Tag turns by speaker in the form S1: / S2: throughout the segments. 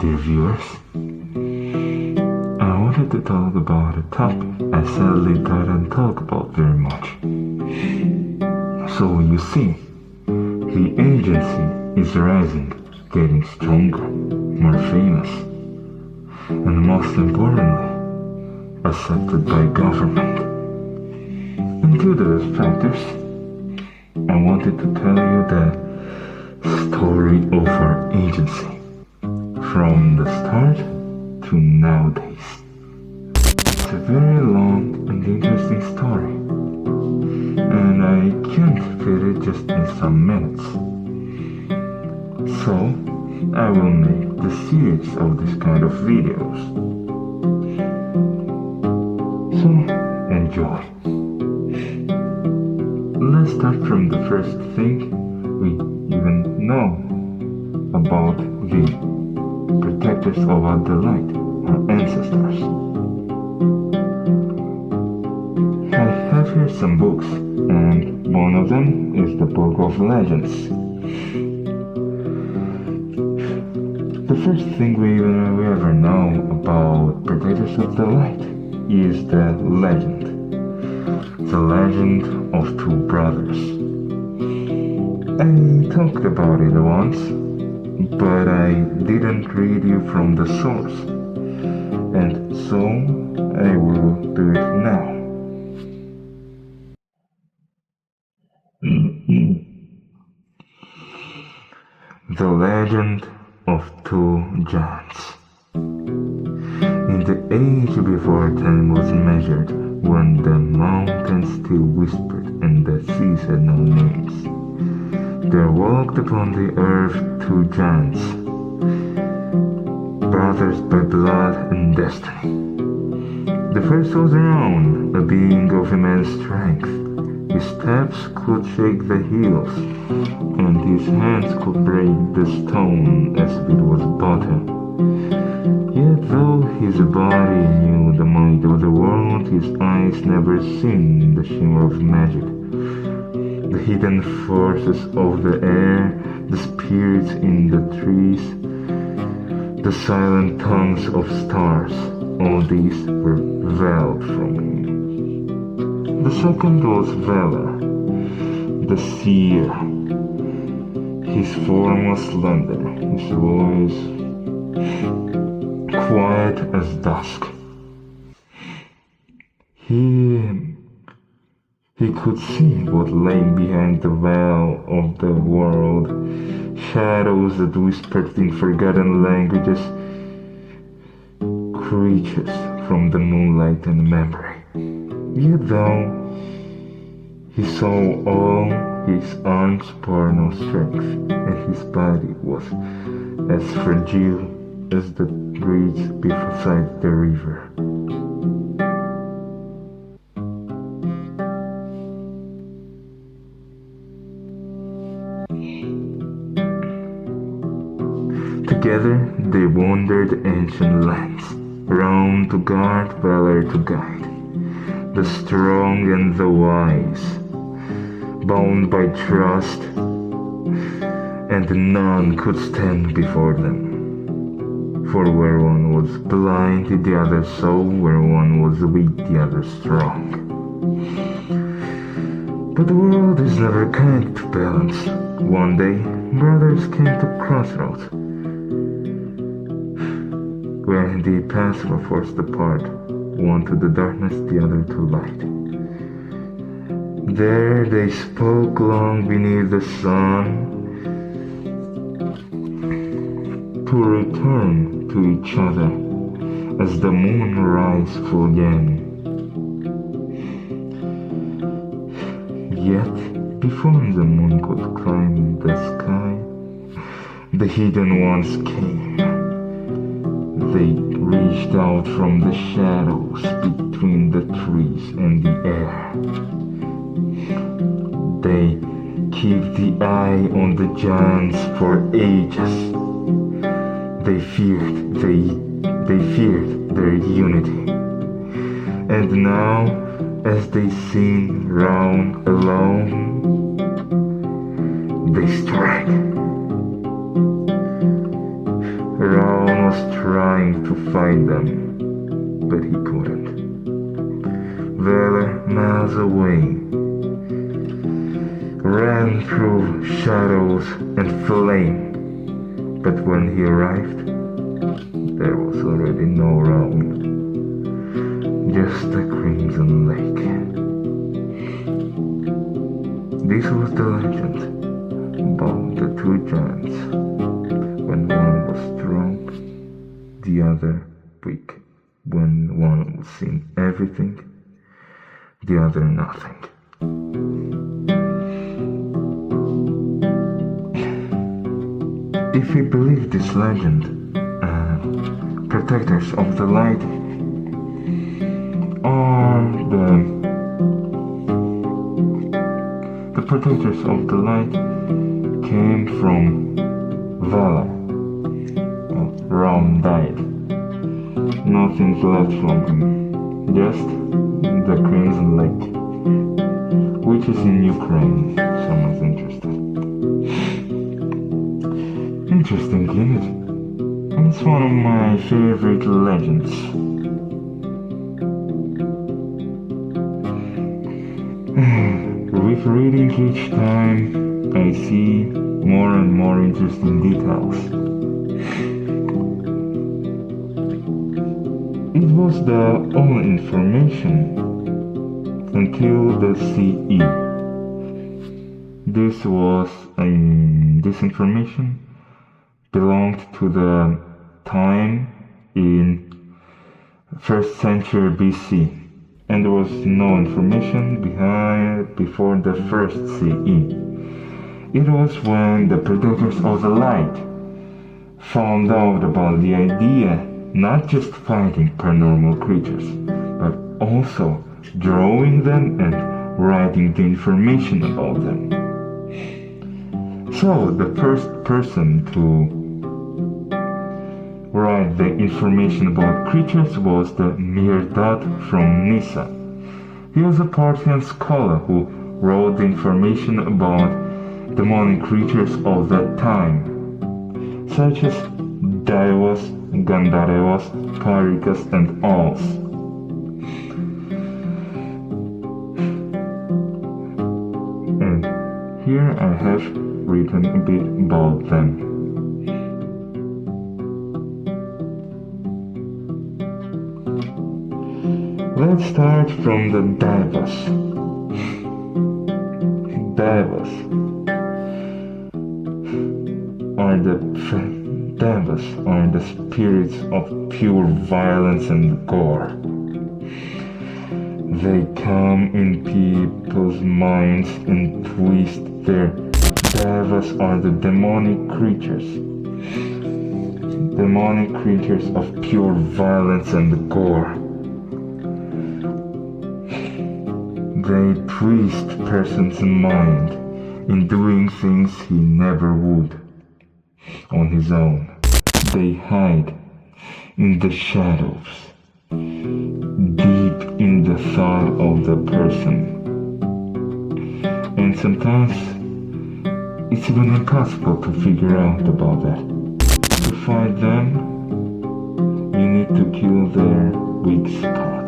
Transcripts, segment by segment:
S1: dear viewers. I wanted to talk about a topic I sadly didn't talk about very much. So you see, the agency is rising, getting stronger, more famous, and most importantly, accepted by government. And due to those factors, I wanted to tell you the story of our agency, from the start to nowadays. It's a very long and interesting story, and I can't fit it just in some minutes. So, I will make the series of this kind of videos. So, enjoy. Let's start from the first thing we even know about the protectors of the light, our ancestors. I have here some books, and one of them is the Book of Legends. The first thing we ever know about protectors of the light is the legend. The legend of two brothers. I talked about it once, but I didn't read you from the source, and so I will do it now. The legend of two giants. In the age before time was measured, when the mountains still whispered and the seas had no names, there walked upon the earth two giants, brothers by blood and destiny. The first was Round, a being of immense strength. His steps could shake the hills, and his hands could break the stone as if it was butter. Yet though his body knew the might of the world, his eyes never seen the shimmer of magic. The hidden forces of the air, the spirits in the trees, the silent tongues of stars, all these were veiled from him. The second was Vela, the seer. His form was slender, his voice quiet as dusk. He could see what lay behind the veil of the world, shadows that whispered in forgotten languages, creatures from the moonlight and memory. Yet though he saw all, his arms bore no strength, and his body was as fragile as the reeds beside the river. Together they wandered ancient lands, Rome to guard, valor to guide, the strong and the wise, bound by trust, and none could stand before them. For where one was blind, the other saw, where one was weak, the other strong. But the world is never kind to balance. One day, brothers came to crossroads, where the paths were forced apart, one to the darkness, the other to light. There they spoke long beneath the sun, to return to each other as the moon rise full again. Yet, before the moon could climb the sky, the hidden ones came. They reached out from the shadows between the trees and the air. They kept the eye on the giants for ages. They feared their unity. And now, as they seen Round alone, they strike. Round was trying to find them, but he couldn't. They were miles away, ran through shadows and flame, but when he arrived, there was already no road, just a crimson lake. This was the legend about the two giants. When one was strong, the other weak. When one was seen everything, the other nothing. If we believe this legend, protectors of the light are the protectors of the light came from Valor. Well, Ram died. Nothing's left from him, just the Crimson Lake, which is in Ukraine. Someone's interested. Interesting, isn't it? It's one of my favorite legends. With reading each time, I see more and more interesting details. It was the only information until the CE. This information belonged to the time in 1st century BC, and there was no information before the first CE. It was when the protectors of the light found out about the idea not just fighting paranormal creatures, but also drawing them and writing the information about them. So the first person to write the information about creatures was the Mirdad from Nisa. He was a Parthian scholar who wrote the information about demonic creatures of that time, such as Daivas, Gandharvas, Parikas, and Alls. And here I have written a bit about them. Let's start from the Daivas. Daivas are the spirits of pure violence and gore. They come in people's minds and twist their Daivas are the demonic creatures of pure violence and gore. They twist person's mind in doing things he never would on his own. They hide in the shadows, deep in the thought of the person. And sometimes it's even impossible to figure out about that. To fight them, you need to kill their weak spot,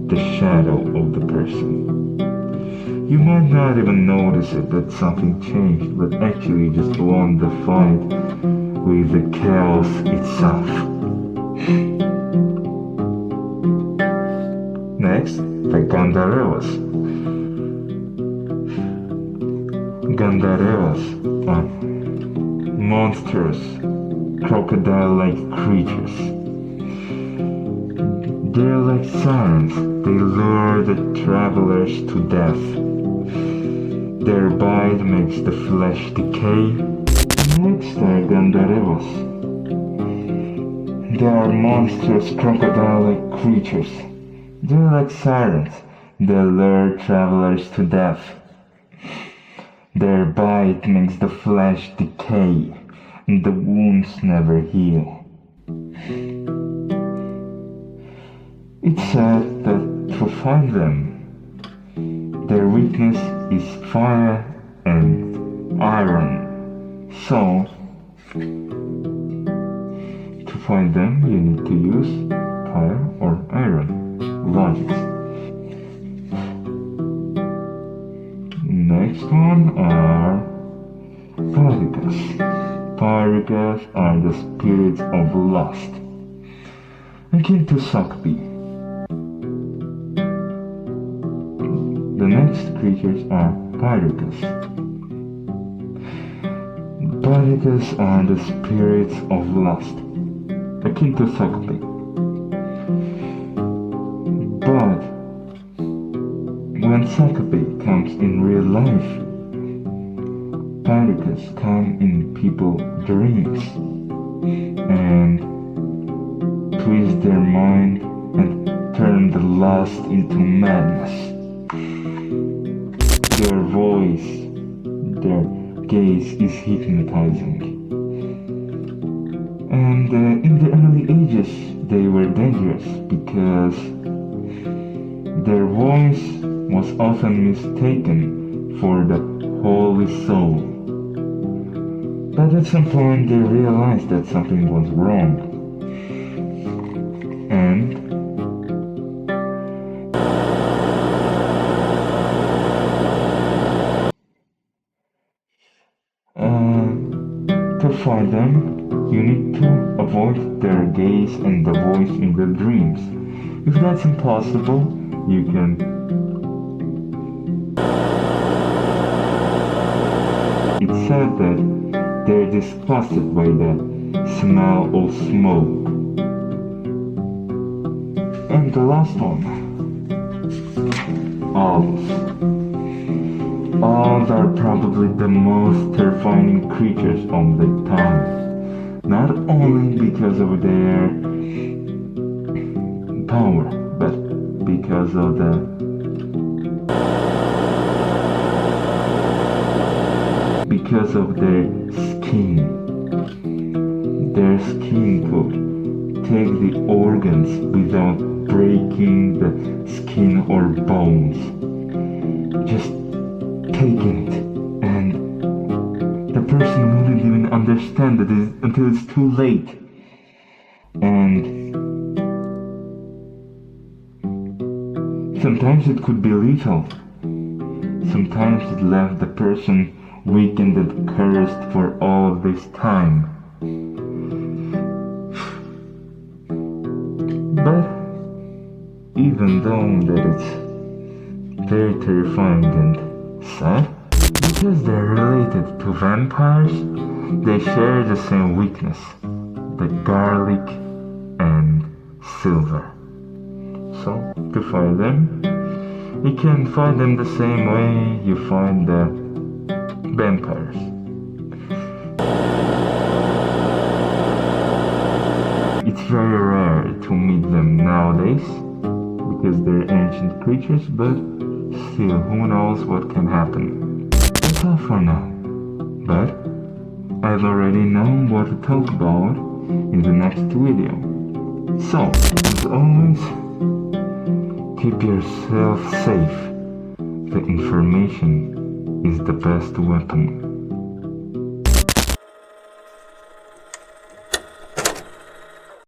S1: the shadow of the person. You might not even notice it that something changed, but actually you just won the fight with the chaos itself. Next, the Gandharvas. Gandharvas are monstrous, crocodile-like creatures. They're like sirens. They lure the travelers to death. Their bite makes the flesh decay. Next are Gandharvas. They are monstrous crocodile-like creatures. They're like sirens. They lure travelers to death. Their bite makes the flesh decay, and the wounds never heal. It's said that to find them, their weakness is fire and iron. So, to fight them, you need to use fire or iron logics. Next one are Parikas. Parikas are the spirits of lust, akin to Sakti. The next creatures are Parikas. Parikas are the spirits of lust, akin to Sakti. But when Sakti comes in real life, Parikas come in people's dreams and twist their mind and turn the lust into madness. Their voice, their gaze is hypnotizing. And in the early ages, they were dangerous because their voice was often mistaken for the holy soul. But at some point they realized that something was wrong. And to fight them, you need to avoid their gaze and the voice in the dreams. If that's impossible, you can It's said that they're disgusted by the smell of smoke. And the last one, owls. Owls are probably the most terrifying creatures of the time. Not only because of their power, but because of their skin. Their skin could take the organs without breaking the skin or bones. Just taking it, and the person wouldn't even understand it until it's too late. And sometimes it could be lethal. Sometimes it left the person weakened and cursed for all of this time. But even though that it's very terrifying and sad, because they're related to vampires, they share the same weakness, the garlic and silver. So, to fight them, you can fight them the same way you fight the vampires. It's very rare to meet them nowadays because they're ancient creatures, but still, who knows what can happen. That's all for now. But I've already known what to talk about in the next video. So, as always, keep yourself safe. The information is the best weapon.